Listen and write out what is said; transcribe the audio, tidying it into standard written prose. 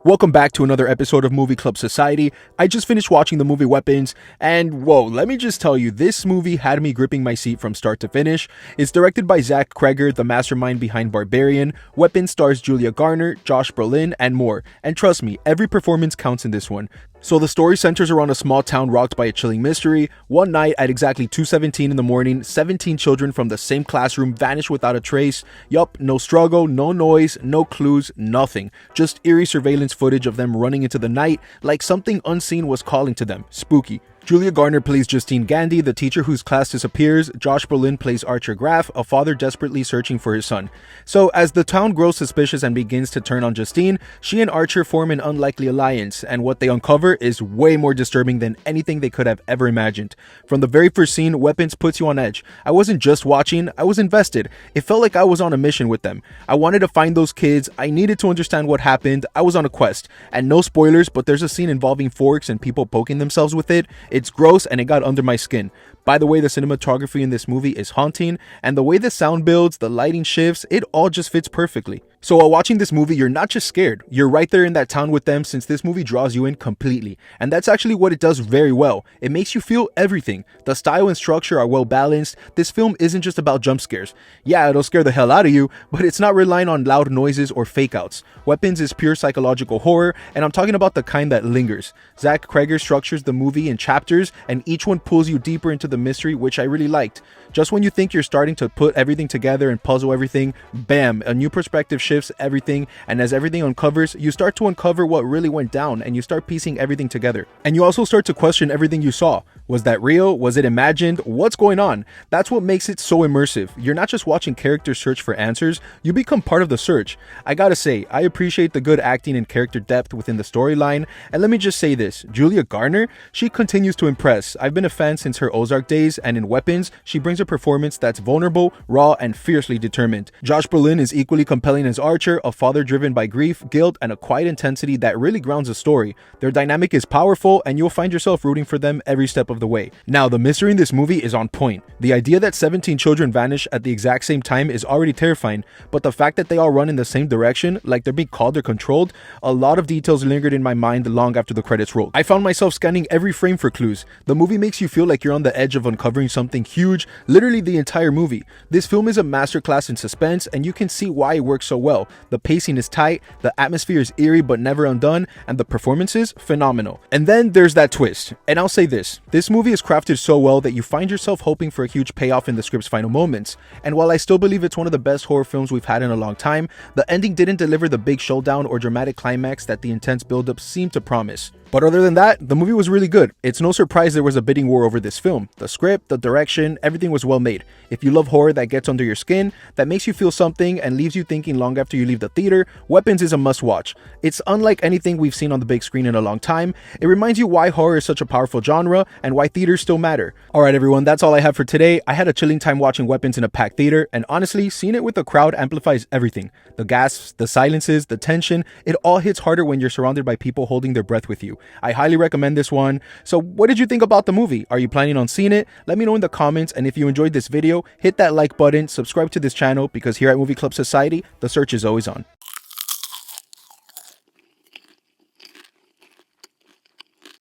Welcome back to another episode of Movie Club Society. I just finished watching the movie Weapons, and whoa, let me just tell you, this movie had me gripping my seat from start to finish. It's directed by Zach Cregger, the mastermind behind Barbarian. Weapons stars Julia Garner, Josh Brolin, and more. And trust me, every performance counts in this one. So the story centers around a small town rocked by a chilling mystery. One night at exactly 2:17 in the morning, 17 children from the same classroom vanish without a trace. Yup, no struggle, no noise, no clues, nothing. Just eerie surveillance footage of them running into the night like something unseen was calling to them. Spooky. Julia Garner plays Justine Gandy, the teacher whose class disappears. Josh Brolin plays Archer Graff, a father desperately searching for his son. So as the town grows suspicious and begins to turn on Justine, she and Archer form an unlikely alliance, and what they uncover is way more disturbing than anything they could have ever imagined. From the very first scene, Weapons puts you on edge. I wasn't just watching, I was invested. It felt like I was on a mission with them. I wanted to find those kids, I needed to understand what happened, I was on a quest. And no spoilers, but there's a scene involving forks and people poking themselves with it. It's gross and it got under my skin. By the way, the cinematography in this movie is haunting, and the way the sound builds, the lighting shifts, it all just fits perfectly. So while watching this movie, you're not just scared, you're right there in that town with them, since this movie draws you in completely. And that's actually what it does very well. It makes you feel everything. The style and structure are well balanced. This film isn't just about jump scares. Yeah, it'll scare the hell out of you, but it's not relying on loud noises or fake outs. Weapons is pure psychological horror, and I'm talking about the kind that lingers. Zach Cregger structures the movie in chapters, and each one pulls you deeper into the mystery, which I really liked. Just when you think you're starting to put everything together and puzzle everything, bam, a new perspective shifts everything, and as everything uncovers, you start to uncover what really went down, and you start piecing everything together. And you also start to question everything you saw. Was that real? Was it imagined? What's going on? That's what makes it so immersive. You're not just watching characters search for answers, you become part of the search. I gotta say, I appreciate the good acting and character depth within the storyline, and let me just say this, Julia Garner, she continues to impress. I've been a fan since her Ozark days, and in Weapons, she brings a performance that's vulnerable, raw, and fiercely determined. Josh Brolin is equally compelling as Archer, a father driven by grief, guilt, and a quiet intensity that really grounds the story. Their dynamic is powerful, and you'll find yourself rooting for them every step of the way. Now, the mystery in this movie is on point. The idea that 17 children vanish at the exact same time is already terrifying, but the fact that they all run in the same direction, like they're being called or controlled, a lot of details lingered in my mind long after the credits rolled. I found myself scanning every frame for clues. The movie makes you feel like you're on the edge of uncovering something huge, literally the entire movie. This film is a masterclass in suspense, and you can see why it works so well. The pacing is tight, the atmosphere is eerie but never undone, and the performances, phenomenal. And then there's that twist. And I'll say this movie is crafted so well that you find yourself hoping for a huge payoff in the script's final moments. And while I still believe it's one of the best horror films we've had in a long time, the ending didn't deliver the big showdown or dramatic climax that the intense buildup seemed to promise. But other than that, the movie was really good. It's no surprise there was a bidding war over this film. The script, the direction, everything was well made. If you love horror that gets under your skin, that makes you feel something and leaves you thinking long after you leave the theater, Weapons is a must watch. It's unlike anything we've seen on the big screen in a long time. It reminds you why horror is such a powerful genre and why theaters still matter. Alright everyone, that's all I have for today. I had a chilling time watching Weapons in a packed theater, and honestly, seeing it with a crowd amplifies everything. The gasps, the silences, the tension, it all hits harder when you're surrounded by people holding their breath with you. I highly recommend this one. So what did you think about the movie? Are you planning on seeing it? Let me know in the comments, and if you enjoyed this video, hit that like button, subscribe to this channel, because here at Movie Club Society, the search is always on.